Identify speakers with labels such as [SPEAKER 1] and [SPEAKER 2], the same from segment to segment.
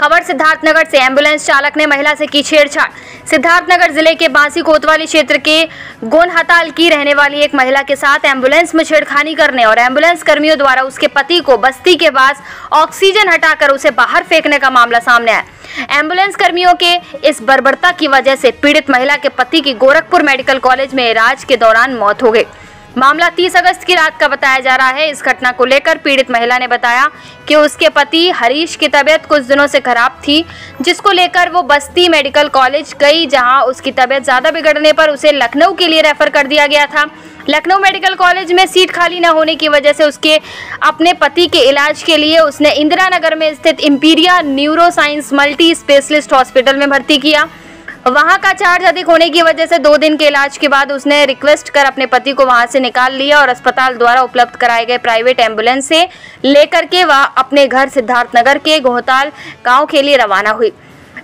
[SPEAKER 1] खबर सिद्धार्थनगर से। एम्बुलेंस चालक ने महिला से की छेड़छाड़। सिद्धार्थनगर जिले के बांसी कोतवाली क्षेत्र के गोनहताल की रहने वाली एक महिला के साथ एम्बुलेंस में छेड़खानी करने और एम्बुलेंस कर्मियों द्वारा उसके पति को बस्ती के पास ऑक्सीजन हटाकर उसे बाहर फेंकने का मामला सामने आया। एम्बुलेंस कर्मियों के इस बर्बरता की वजह से पीड़ित महिला के पति की गोरखपुर मेडिकल कॉलेज में इलाज के दौरान मौत हो गई। मामला 30 अगस्त की रात का बताया जा रहा है। इस घटना को लेकर पीड़ित महिला ने बताया कि उसके पति हरीश की तबीयत कुछ दिनों से खराब थी, जिसको लेकर वो बस्ती मेडिकल कॉलेज गई, जहां उसकी तबीयत ज्यादा बिगड़ने पर उसे लखनऊ के लिए रेफर कर दिया गया था। लखनऊ मेडिकल कॉलेज में सीट खाली न होने की वजह से उसके अपने पति के इलाज के लिए उसने इंदिरा नगर में स्थित Imperia neuro science multi specialist hospital में भर्ती किया। वहां का चार्ज अधिक होने की वजह से 2 दिन के इलाज के बाद उसने रिक्वेस्ट कर अपने पति को वहां से निकाल लिया और अस्पताल द्वारा उपलब्ध कराए गए प्राइवेट एम्बुलेंस से लेकर के वह अपने घर सिद्धार्थनगर के गोहताल गांव के लिए रवाना हुई।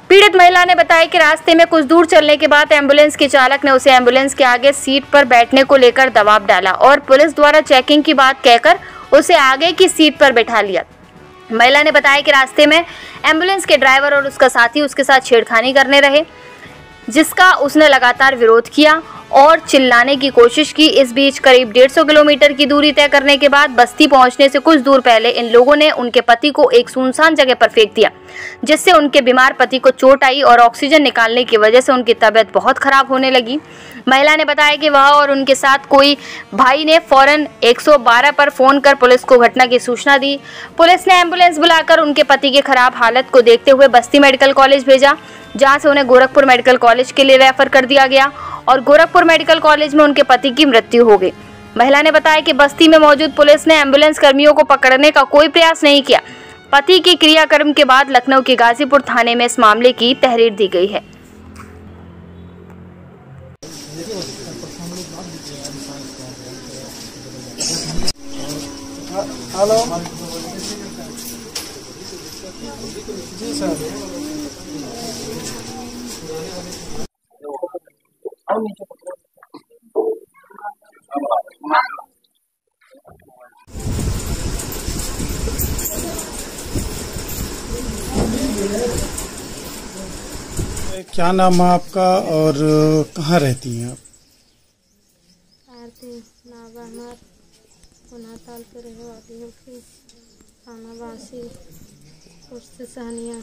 [SPEAKER 1] पीड़ित महिला ने बताया कि रास्ते में कुछ दूर चलने के बाद एम्बुलेंस के चालक ने उसे एम्बुलेंस के आगे सीट पर बैठने को लेकर दबाव डाला और पुलिस द्वारा चेकिंग की बात कहकर उसे आगे की सीट पर बैठा लिया। महिला ने बताया कि रास्ते में एम्बुलेंस के ड्राइवर और उसका साथी उसके साथ छेड़खानी करने रहे, जिसका उसने लगातार विरोध किया और चिल्लाने की कोशिश की। इस बीच करीब 150 किलोमीटर की दूरी तय करने के बाद बस्ती पहुंचने से कुछ दूर पहले इन लोगों ने उनके पति को एक सुनसान जगह पर फेंक दिया, जिससे उनके बीमार पति को चोट आई और ऑक्सीजन निकालने की वजह से उनकी तबीयत बहुत खराब होने लगी। महिला ने बताया कि वह और उनके साथ कोई भाई ने फौरन 112 पर फोन कर पुलिस को घटना की सूचना दी। पुलिस ने एम्बुलेंस बुलाकर उनके पति की खराब हालत को देखते हुए बस्ती मेडिकल कॉलेज भेजा, जहां से उन्हें गोरखपुर मेडिकल कॉलेज के लिए रेफर कर दिया गया और गोरखपुर मेडिकल कॉलेज में उनके पति की मृत्यु हो गई। महिला ने बताया कि बस्ती में मौजूद पुलिस ने एम्बुलेंस कर्मियों को पकड़ने का कोई प्रयास नहीं किया। पति के क्रियाक्रम के बाद लखनऊ के गाजीपुर थाने में इस मामले की तहरीर दी गई है।
[SPEAKER 2] हेलो जी सर, क्या नाम है आपका और कहाँ रहती हैं आप?
[SPEAKER 3] आरती नाम हमार गोनहताल के रहे वाली हूँ कि थाना बांसी पोस्ट सहनिया।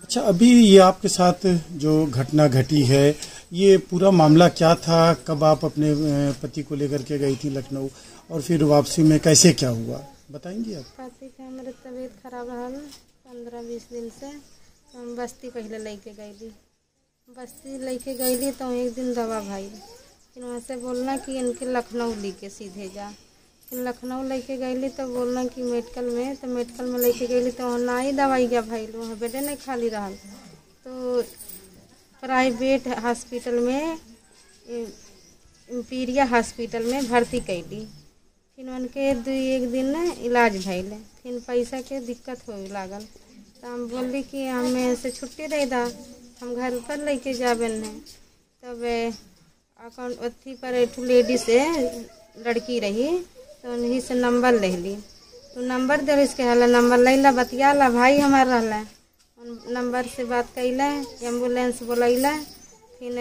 [SPEAKER 2] अच्छा, अभी ये आपके साथ जो घटना घटी है, ये पूरा मामला क्या था? कब आप अपने पति को लेकर के गई थी लखनऊ और फिर वापसी में कैसे क्या हुआ, बताएंगी आप?
[SPEAKER 3] पति के हमारे तबीयत खराब रहा 15-20 दिन से, तो हम बस्ती पहले लेके गईली। बस्ती लेके गईली तो एक दिन दवा भाई, फिर वहाँ से बोलना कि इनके लखनऊ लेके सीधे जा। फिर लखनऊ लेके गईली तो बोलना कि मेडिकल में, तो मेडिकल में लेके गईली तो वहाँ ना ही दवाई गया भाई, वहाँ बेडे नहीं खाली रहा। तो प्राइवेट हॉस्पिटल में इंपीरिया हॉस्पिटल में भर्ती कैली। फिर उनके 2-1 दिन इलाज भैल, फिर पैसा के दिक्कत हो लागल तो हम बोली कि हमें से छुट्टी दे दा, हम घर पर लेके जाबे न। तब अकाउंट अथी पर एक लेडी से लड़की रही तो उन्हीं से नंबर ले ली, तो नंबर दे इसके हला नंबर लैला बतियाला भाई हमार रहला, नंबर से बात कैला, एम्बुलेंस बोलैला, फिर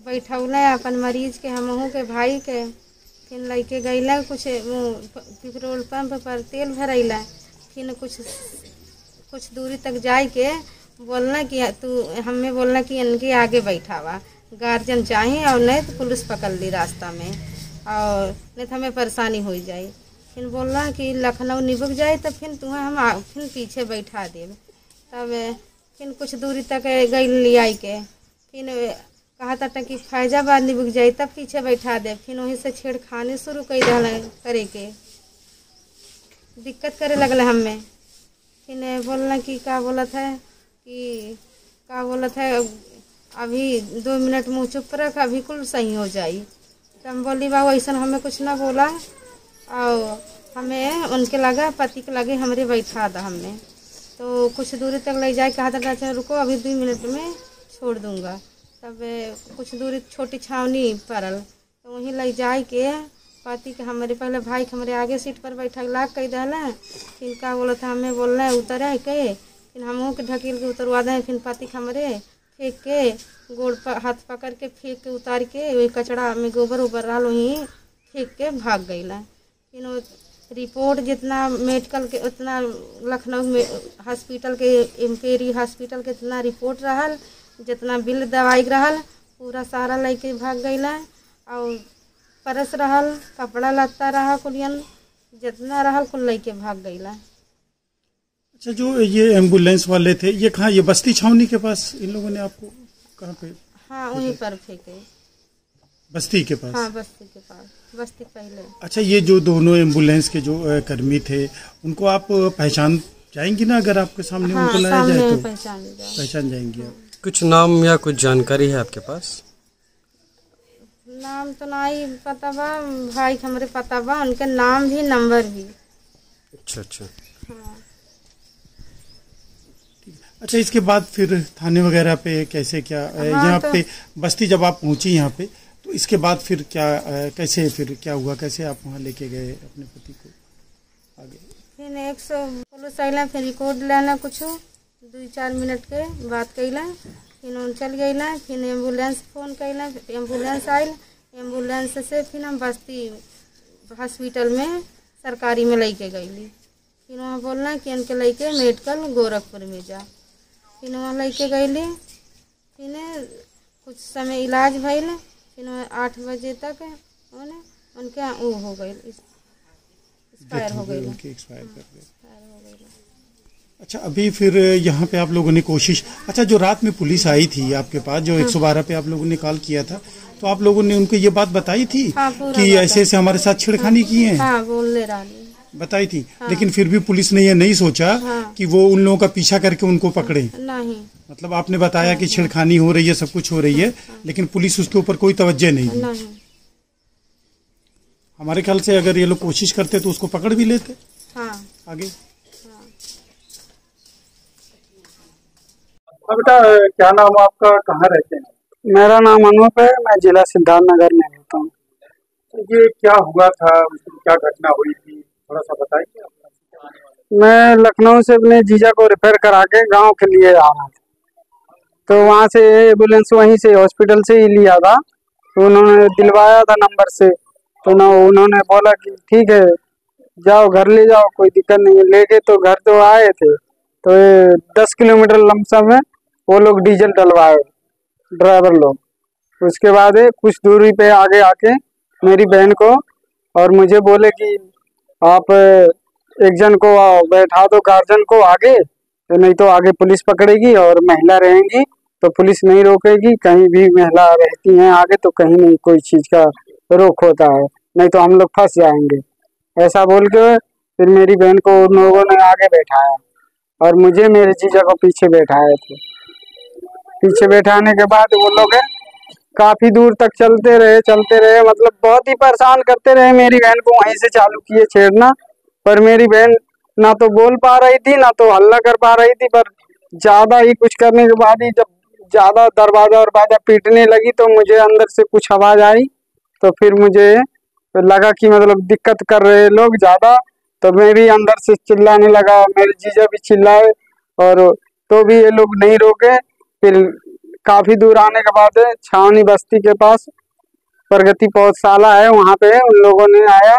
[SPEAKER 3] बैठौला अपन मरीज के हमहू के भाई के, फिर लेके गईला कुछ पेट्रोल पंप पर तेल भरैला। फिर कुछ दूरी तक जाए के बोलना कि तू हमें बोलना कि इनके आगे बैठावा, गार्जियन चाहिए और नहीं तो पुलिस पकड़ ली रास्ता में और नहीं तो हमें परेशानी हो जाए। फिर बोलना कि लखनऊ निबक जाए तो फिर तुम्हें हम फिर पीछे बैठा देव। तब फिर कुछ दूरी तक गई लिया के, फिर कहा था कि फैजाबाद निबक जाए तब पीछे बैठा दे। फिर वहीं से छेड़खानी शुरू कर करे के दिक्कत करे लगल हमें। फिर बोलना कि क्या बोला था कि क्या बोला था अभी 2 मिनट मुँह चुप रख, अभी कुल सही हो जाए। तो हम बोली बाबू ऐसा हमें कुछ ना बोला और हमें उनके लगा पति के लगे हमरे बैठा था हमने। तो कुछ दूरी तक ले जाए, कहा था अच्छा रुको अभी 2 मिनट में छोड़ दूंगा। तब कुछ दूरी छोटी छावनी पड़ल तो वहीं ले जाए के पति के हमारे पहले भाई के हमारे आगे सीट पर बैठा लाग कह दिला। फिर का बोला था हमें बोलना है उतर है के फिर हमहू के ढकेल के उतरवा दें, फिर पति हमरे फेंक के गोड़ पर हाथ पकड़ के फेंक के उतार के वही कचड़ा में गोबर उबर रहा वहीं फेंक के भाग गई। फिर वो रिपोर्ट जितना मेडिकल के उतना लखनऊ में हॉस्पिटल के एम्पेरी हॉस्पिटल के जितना रिपोर्ट रहल, जितना बिल दवाई रहल पूरा सारा लेके भाग गई। और परस रहल, कपड़ा लत्ता रहा कुलियन जितना रहल कुल लेके भाग गई।
[SPEAKER 2] अच्छा, जो ये एम्बुलेंस वाले थे ये कहाँ, ये बस्ती छावनी के पास इन लोगों ने आपको कहाँ पे?
[SPEAKER 3] हाँ वहीं पर फेंके,
[SPEAKER 2] बस्ती के पास।
[SPEAKER 3] हाँ बस्ती के पास, बस्ती पहले।
[SPEAKER 2] अच्छा, ये जो दोनों एम्बुलेंस के जो कर्मी थे उनको आप पहचान जाएंगी ना, अगर आपके सामने
[SPEAKER 3] हाँ,
[SPEAKER 2] उनको लाया जाए तो
[SPEAKER 3] पहचान
[SPEAKER 2] जाएंगी आप?
[SPEAKER 4] कुछ नाम या कुछ जानकारी है आपके पास?
[SPEAKER 3] नाम तो नहीं पता बा, भाई हमारे पता बा उनके नाम भी नंबर भी।
[SPEAKER 4] अच्छा अच्छा।
[SPEAKER 3] हाँ।
[SPEAKER 2] अच्छा, इसके बाद फिर थाने वगैरह पे कैसे क्या यहाँ
[SPEAKER 3] तो
[SPEAKER 2] पे बस्ती जब आप पहुंची यहाँ पे तो इसके बाद फिर क्या कैसे फिर क्या हुआ, कैसे आप वहाँ लेके गए अपने पति को आगे?
[SPEAKER 3] फिर 100 पुलिस अला, फिर रिकॉर्ड लेना कुछ 2-4 मिनट के बात कैला, फिर उन चल गई। फिर एम्बुलेंस फोन कैला, एम्बुलेंस आयल, एम्बुलेंस से फिर हम बस्ती हॉस्पिटल में सरकारी में लेके गई। फिर वहाँ बोलना कि इनके लेके मेडिकल गोरखपुर में जा। फिर वहाँ लेके गई, फिर कुछ समय इलाज भइल, फिर 8 बजे तक उनके वो हो गई, एक्सपायर हो गई।
[SPEAKER 2] अच्छा, अभी फिर यहाँ पे आप लोगों ने कोशिश, अच्छा जो रात में पुलिस आई थी आपके पास, जो 112 पे आप लोगों ने कॉल किया था, तो आप लोगों ने उनको ये बात बताई थी?
[SPEAKER 3] हाँ,
[SPEAKER 2] कि ऐसे ऐसे हमारे साथ छेड़खानी की है?
[SPEAKER 3] हाँ, बोलने रही
[SPEAKER 2] बताई थी। हाँ। लेकिन फिर भी पुलिस ने ये नहीं सोचा
[SPEAKER 3] हाँ।
[SPEAKER 2] कि वो उन लोगों का पीछा करके उनको पकड़े?
[SPEAKER 3] नहीं।
[SPEAKER 2] मतलब आपने बताया कि छेड़खानी हो रही है, सब कुछ हो रही है, लेकिन पुलिस उसके ऊपर कोई तवज्जो नहीं दी। हमारे ख्याल से अगर ये लोग कोशिश करते तो उसको पकड़ भी लेते।
[SPEAKER 3] हाँ।
[SPEAKER 2] आगे
[SPEAKER 5] बेटा, क्या नाम आपका, कहाँ रहते हैं?
[SPEAKER 6] मेरा नाम अनूप है, मैं जिला सिद्धार्थनगर में रहता हूँ।
[SPEAKER 5] ये क्या हुआ था, क्या घटना हुई थी, थोड़ा सा बताइए।
[SPEAKER 6] मैं लखनऊ से अपने जीजा को रेफर करा के गाँव के लिए आ रहा था, तो वहाँ से एम्बुलेंस वहीं से हॉस्पिटल से ही लिया था, तो उन्होंने दिलवाया था नंबर से, तो ना उन्होंने बोला कि ठीक है जाओ घर ले जाओ, कोई दिक्कत नहीं है। लेके तो घर तो आए थे, तो 10 किलोमीटर लमसम में वो लोग डीजल डलवाए ड्राइवर लोग। उसके बाद कुछ दूरी पे आगे आके मेरी बहन को और मुझे बोले कि आप एक जन को बैठा दो गार्जियन को आगे, तो नहीं तो आगे पुलिस पकड़ेगी, और महिला रहेंगी तो पुलिस नहीं रोकेगी। कहीं भी महिला रहती हैं आगे तो कहीं नहीं कोई चीज़ का रोक होता है, नहीं तो हम लोग फंस जाएंगे। ऐसा बोल के फिर मेरी बहन को उन लोगों ने आगे बैठाया और मुझे मेरे जीजा को पीछे बैठाए थे। पीछे बैठाने के बाद वो लोग काफी दूर तक चलते रहे, मतलब बहुत ही परेशान करते रहे। मेरी बहन को वहीं से चालू किए छेड़ना, पर मेरी बहन ना तो बोल पा रही थी ना तो हल्ला कर पा रही थी। पर ज्यादा ही कुछ करने के बाद ही जब ज्यादा दरवाजा पीटने लगी तो मुझे अंदर से कुछ आवाज आई, तो फिर मुझे लगा कि मतलब दिक्कत कर रहे लोग ज्यादा, तो मैं भी अंदर से चिल्लाने लगा, मेरे जीजा भी चिल्लाए, और तो भी ये लोग नहीं रोके। फिर काफी दूर आने के बाद छावनी बस्ती के पास प्रगति पौधशाला है, वहाँ पे उन लोगों ने आया,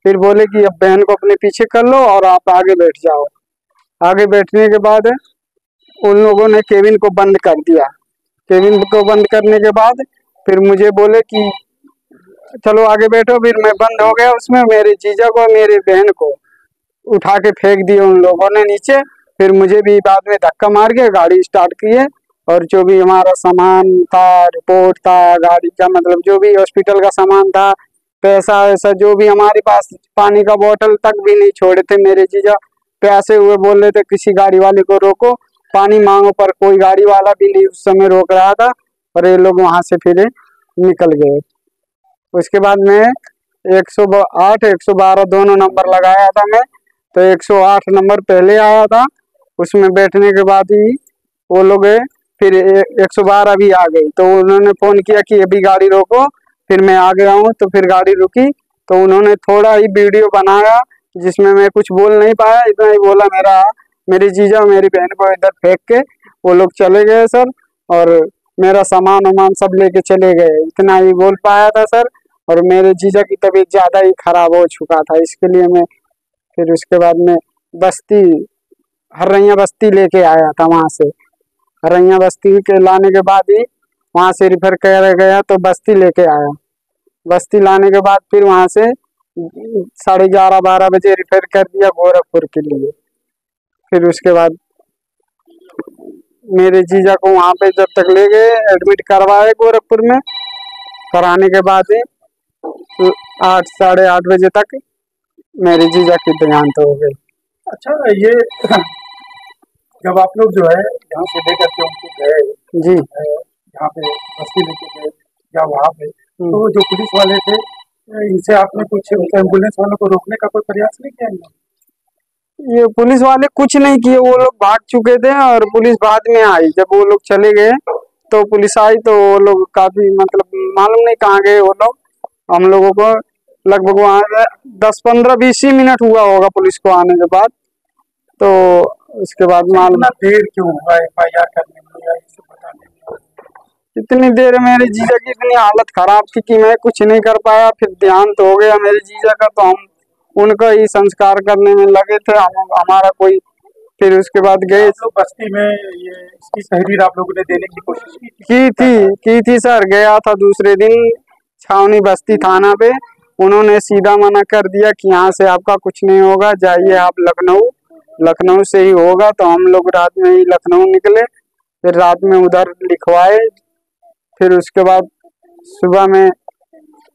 [SPEAKER 6] फिर बोले कि अब बहन को अपने पीछे कर लो और आप आगे बैठ जाओ। आगे बैठने के बाद उन लोगों ने केबिन को बंद कर दिया। केबिन को बंद करने के बाद फिर मुझे बोले कि चलो आगे बैठो, फिर मैं बंद हो गया उसमें। मेरे जीजा को मेरी बहन को उठा के फेंक दिए उन लोगों ने नीचे। फिर मुझे भी बाद में धक्का मार के गाड़ी स्टार्ट किए, और जो भी हमारा सामान था, रिपोर्ट था गाड़ी का, मतलब जो भी हॉस्पिटल का सामान था, पैसा वैसा जो भी हमारे पास, पानी का बोतल तक भी नहीं छोड़े थे मेरे जीजा। प्यासे हुए बोल रहे थे किसी गाड़ी वाले को रोको, पानी मांगो, पर कोई गाड़ी वाला भी नहीं उस समय रोक रहा था, और ये लोग वहां से फिर निकल गए। उसके बाद मैं 108 112 दोनों नंबर लगाया था मैं, तो 108 नंबर पहले आया था, उसमें बैठने के बाद ही वो लोग फिर 112 भी आ गई, तो उन्होंने फ़ोन किया कि अभी गाड़ी रोको। फिर मैं आ गया हूँ, तो फिर गाड़ी रुकी, तो उन्होंने थोड़ा ही वीडियो बनाया जिसमें मैं कुछ बोल नहीं पाया, इतना ही बोला मेरा मेरी जीजा और मेरी बहन को इधर फेंक के वो लोग चले गए सर, और मेरा सामान वामान सब लेके चले गए। इतना ही बोल पाया था सर। और मेरे जीजा की तबीयत ज़्यादा ही खराब हो चुका था, इसके लिए मैं फिर उसके बाद में बस्ती हरैया बस्ती लेके आया था। वहाँ से हरैया बस्ती के लाने के बाद ही वहाँ से रिफर कर गया तो बस्ती लेके आया। बस्ती लाने के बाद फिर वहाँ से 11:30-12 बजे रिफर कर दिया गोरखपुर के लिए। फिर उसके बाद मेरे जीजा को वहाँ पे जब तक ले गए एडमिट करवाए गोरखपुर में, कराने के बाद ही 8-8:30 बजे तक मेरे जीजा की देहांत हो गई।
[SPEAKER 5] अच्छा, ये जब आप लोग जो है यहाँ से लेकर के उनको गए
[SPEAKER 6] जी
[SPEAKER 5] यहाँ पे बस्ती लेके गए या वहाँ पे, तो जो पुलिस वाले थे इनसे आपने कुछ एम्बुलेंस वालों को रोकने का कोई प्रयास नहीं किया?
[SPEAKER 6] ये पुलिस वाले कुछ नहीं किए, वो लोग भाग चुके थे और पुलिस बाद में आई। जब वो लोग चले गए तो पुलिस आई तो वो लोग काफी मतलब मालूम नहीं कहाँ गए वो लोग। हम लोगों को लगभग वहाँ 10-15-20 ही मिनट हुआ होगा पुलिस को आने के बाद। तो उसके बाद मालूम
[SPEAKER 5] देर क्यों हुआ FIR करने में या इसे बताने में?
[SPEAKER 6] इतनी देर मेरे जीजा की इतनी हालत खराब थी कि मैं कुछ नहीं कर पाया। फिर देहांत हो गया मेरे जीजा का, तो हम उनका ही संस्कार करने में लगे थे। हमारा कोई फिर उसके बाद गए
[SPEAKER 5] बस्ती में ये इसकी तहरीर आप लोगों ने देने की कोशिश
[SPEAKER 6] की थी सर। गया था दूसरे दिन छावनी बस्ती थाना पे, उन्होंने सीधा मना कर दिया कि यहाँ से आपका कुछ नहीं होगा, जाइए आप लखनऊ से ही होगा। तो हम लोग रात में ही लखनऊ निकले, फिर रात में उधर लिखवाए। फिर उसके बाद सुबह में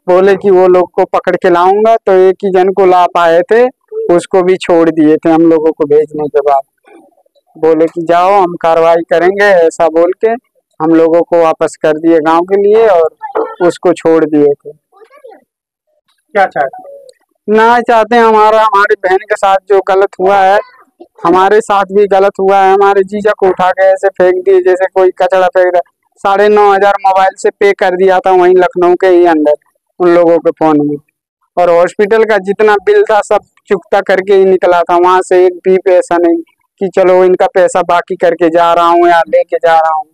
[SPEAKER 6] बोले कि वो लोग को पकड़ के लाऊंगा, तो एक ही जन को ला पाए थे, उसको भी छोड़ दिए थे हम लोगों को भेजने के बाद। बोले कि जाओ हम कार्रवाई करेंगे, ऐसा बोल के हम लोगों को वापस कर दिए गांव के लिए और उसको छोड़ दिए थे।
[SPEAKER 5] क्या चाहते हैं?
[SPEAKER 6] ना चाहते हैं हमारी बहन के साथ जो गलत हुआ है, हमारे साथ भी गलत हुआ है। हमारे जीजा को उठा के ऐसे फेंक दिए जैसे कोई कचरा फेंक रहा। 9,500 मोबाइल से पे कर दिया था वहीं लखनऊ के ही अंदर उन लोगों के फोन में, और हॉस्पिटल का जितना बिल था सब चुकता करके ही निकला था। वहां से एक भी पैसा नहीं कि चलो इनका पैसा बाकी करके जा रहा हूँ या लेके जा रहा हूँ,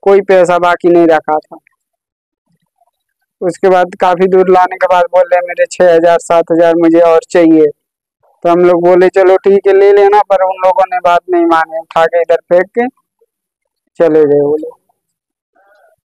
[SPEAKER 6] कोई पैसा बाकी नहीं रखा था। उसके बाद काफी दूर लाने के बाद बोले मेरे 6,000-7,000 मुझे और चाहिए। तो हम लोग बोले चलो ठीक है ले लेना, पर उन लोगों ने बात नहीं मानी, उठा के इधर फेंक के चले गए वो लोग।